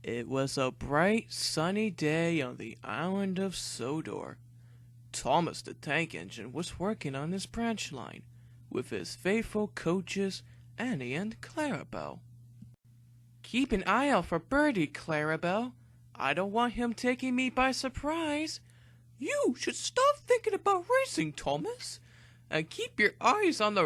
It was a bright, sunny day on the island of Sodor. Thomas the tank engine was working on his branch line with his faithful coaches, Annie and Clarabelle. Keep an eye out for Birdie, Clarabelle. I don't want him taking me by surprise. You should stop thinking about racing, Thomas, and keep your eyes on the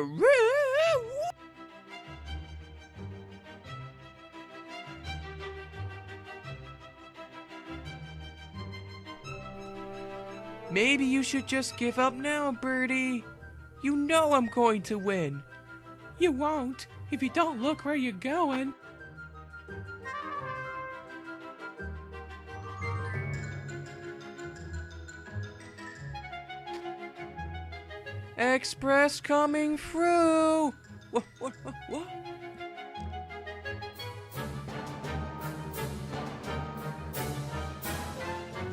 Maybe you should just give up now, Birdie. You know I'm going to win. You won't if you don't look where you're going. Express coming through. What?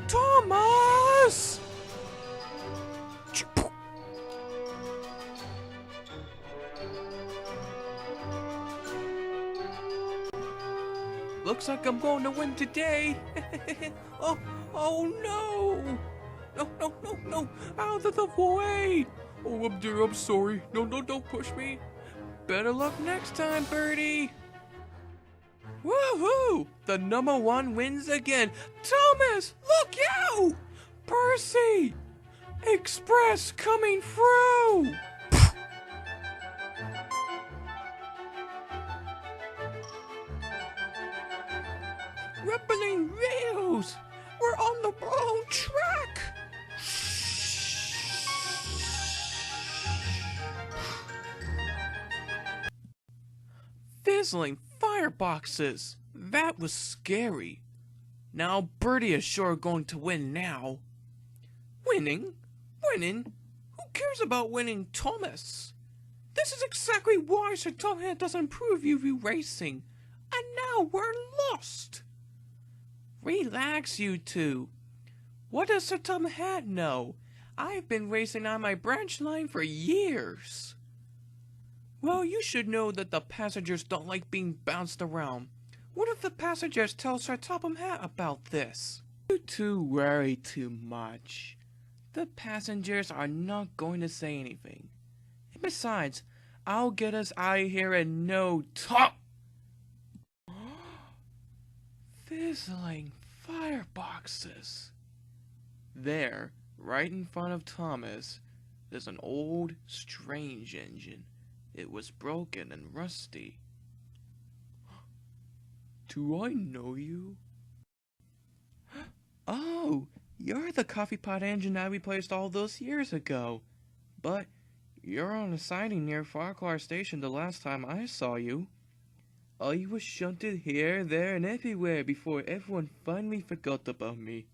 Thomas! Looks like I'm going to win today. oh no! No! Out of the way! Oh, dear, I'm sorry. No, don't push me. Better luck next time, Birdie. Woohoo! The number one wins again. Thomas, look out! Percy! Express coming through! Rippling rails! We're on the wrong track! Fizzling fireboxes! That was scary. Now Birdie is sure going to win now. Winning? Who cares about winning, Thomas? This is exactly why Sir Tomhead doesn't approve you racing. And now we're lost. Relax, you two. What does Sir Tomhead know? I've been racing on my branch line for years. Well, you should know that the passengers don't like being bounced around. What if the passengers tell Sir Topham Hatt about this? You two worry too much. The passengers are not going to say anything. And besides, I'll get us out of here in no time. Fizzling fireboxes. There, right in front of Thomas, is an old, strange engine. It was broken and rusty. Do I know you? Oh, you're the coffeepot engine that we replaced all those years ago. But you're on a siding near Farquhar Station the last time I saw you. I was shunted here, there, and everywhere before everyone finally forgot about me.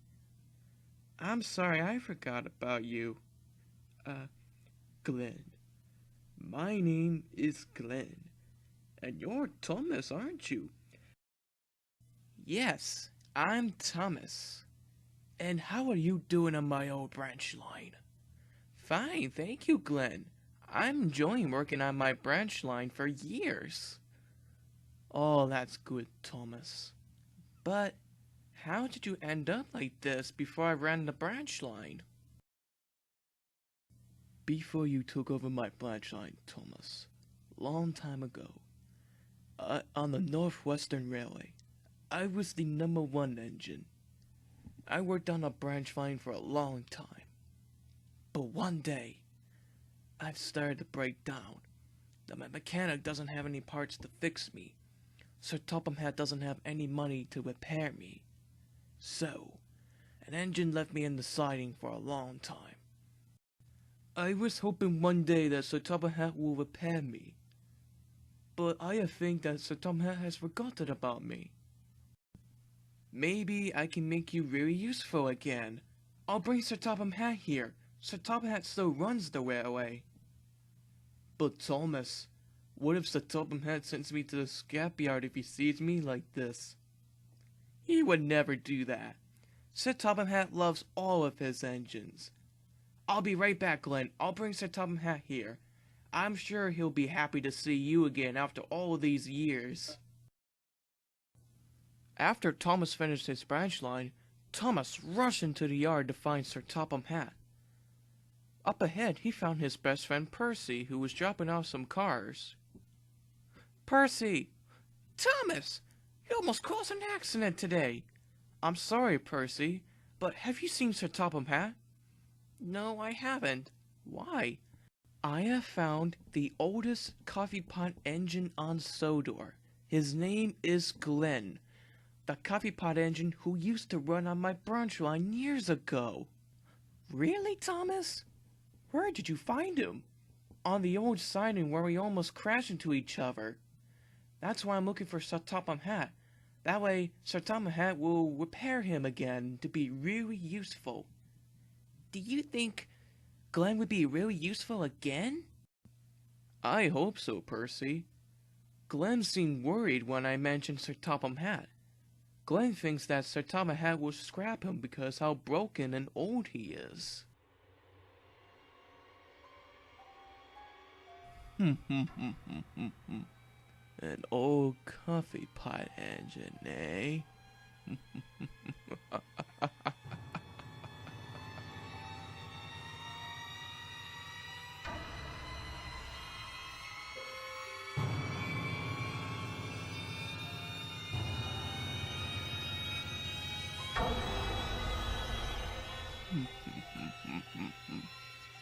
I'm sorry I forgot about you. Glynn. My name is Glynn, and you're Thomas, aren't you? Yes, I'm Thomas. And how are you doing on my old branch line? Fine, thank you, Glynn. I'm enjoying working on my branch line for years. Oh, that's good, Thomas. But how did you end up like this before I ran the branch line? Before you took over my branch line, Thomas, long time ago, on the Northwestern Railway, I was the number one engine. I worked on a branch line for a long time. But one day, I've started to break down. My mechanic doesn't have any parts to fix me. Sir Topham Hatt doesn't have any money to repair me. So, an engine left me in the siding for a long time. I was hoping one day that Sir Topham Hatt will repair me. But I think that Sir Topham Hatt has forgotten about me. Maybe I can make you very useful again. I'll bring Sir Topham Hatt here. Sir Topham Hatt still runs the railway. But Thomas, what if Sir Topham Hatt sends me to the scrapyard if he sees me like this? He would never do that. Sir Topham Hatt loves all of his engines. I'll be right back, Glynn. I'll bring Sir Topham Hatt here. I'm sure he'll be happy to see you again after all these years. After Thomas finished his branch line, Thomas rushed into the yard to find Sir Topham Hatt. Up ahead, he found his best friend Percy, who was dropping off some cars. Percy! Thomas! You almost caused an accident today. I'm sorry, Percy, but have you seen Sir Topham Hatt? No, I haven't. Why? I have found the oldest coffee pot engine on Sodor. His name is Glynn, the coffee pot engine who used to run on my branch line years ago. Really, Thomas? Where did you find him? On the old siding where we almost crashed into each other. That's why I'm looking for Sir Topham Hatt. That way, Sir Topham Hatt will repair him again to be really useful. Do you think Glynn would be really useful again? I hope so, Percy. Glynn seemed worried when I mentioned Sir Topham Hatt. Glynn thinks that Sir Topham Hatt will scrap him because how broken and old he is. An old coffee pot engine, eh?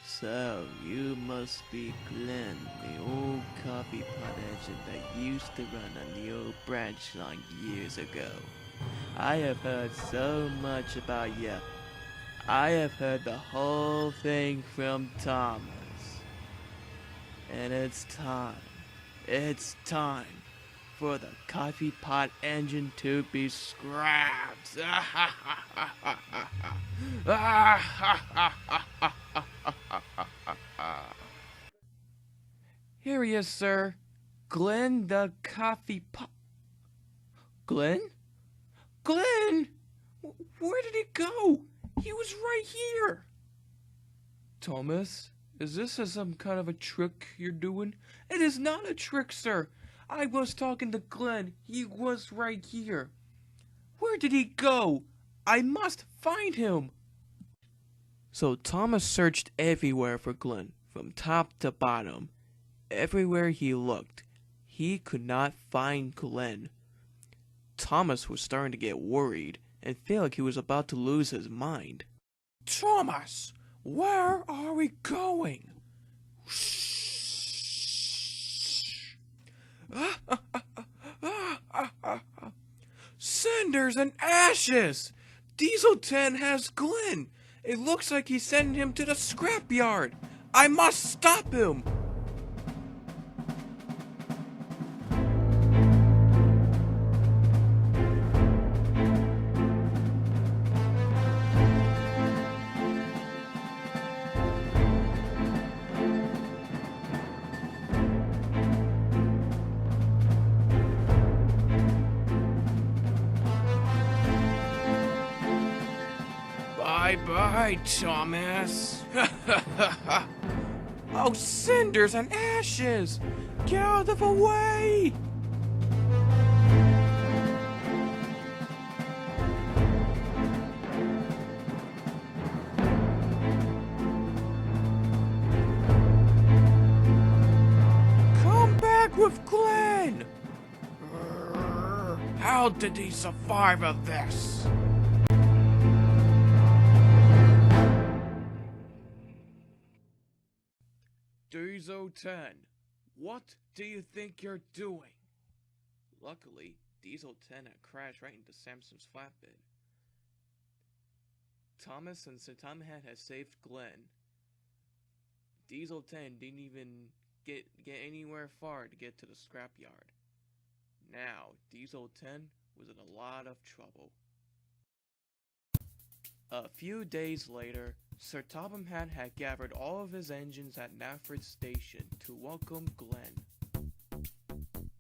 So, you must be Glynn, the old coffee pot engine that used to run on the old branch line years ago. I have heard so much about you. I have heard the whole thing from Thomas. And it's time for the coffee pot engine to be scrapped. Here he is, sir. Glynn the coffee pot. Glynn? Glynn! Where did he go? He was right here. Thomas, is this some kind of a trick you're doing? It is not a trick, sir. I was talking to Glynn. He was right here. Where did he go? I must find him. So Thomas searched everywhere for Glynn, from top to bottom. Everywhere he looked, he could not find Glynn. Thomas was starting to get worried and felt like he was about to lose his mind. Thomas, where are we going? Cinders and ashes! Diesel 10 has Glynn. It looks like he's sending him to the scrapyard. I must stop him. Bye-bye, Thomas. Oh, cinders and ashes! Get out of the way! Come back with Glynn! How did he survive of this? Diesel 10, what do you think you're doing? Luckily, Diesel 10 had crashed right into Samson's flatbed. Thomas and Sir Topham Hatt had saved Glynn. Diesel 10 didn't even get anywhere far to get to the scrapyard. Now, Diesel 10 was in a lot of trouble. A few days later, Sir Topham Hatt had gathered all of his engines at Nafford Station to welcome Glynn.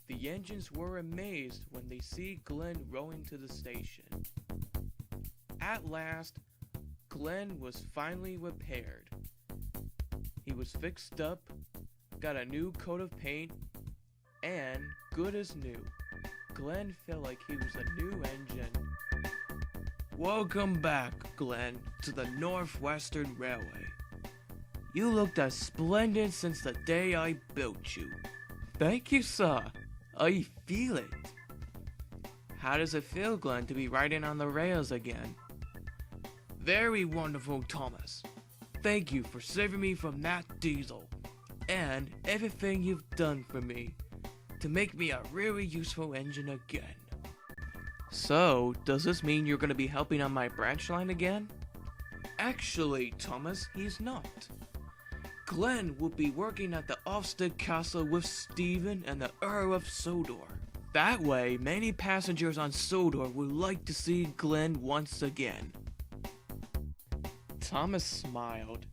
The engines were amazed when they see Glynn rowing to the station. At last, Glynn was finally repaired. He was fixed up, got a new coat of paint, and good as new. Glynn felt like he was a new engine. Welcome back, Glynn, to the Northwestern Railway. You looked as splendid since the day I built you. Thank you, sir. I feel it. How does it feel, Glynn, to be riding on the rails again? Very wonderful, Thomas. Thank you for saving me from that diesel, and everything you've done for me to make me a really useful engine again. So, does this mean you're going to be helping on my branch line again? Actually, Thomas, he's not. Glynn will be working at the Ofsted Castle with Stephen and the Earl of Sodor. That way, many passengers on Sodor would like to see Glynn once again. Thomas smiled.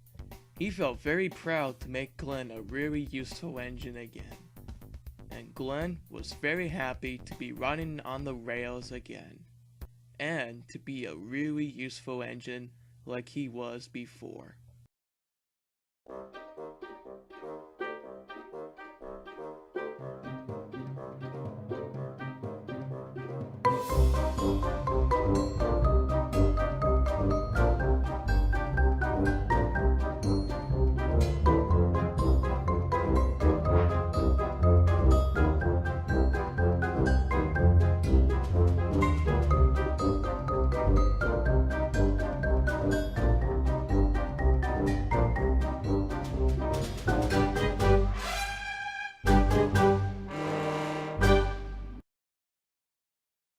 He felt very proud to make Glynn a really useful engine again. And Glynn was very happy to be running on the rails again. And to be a really useful engine like he was before.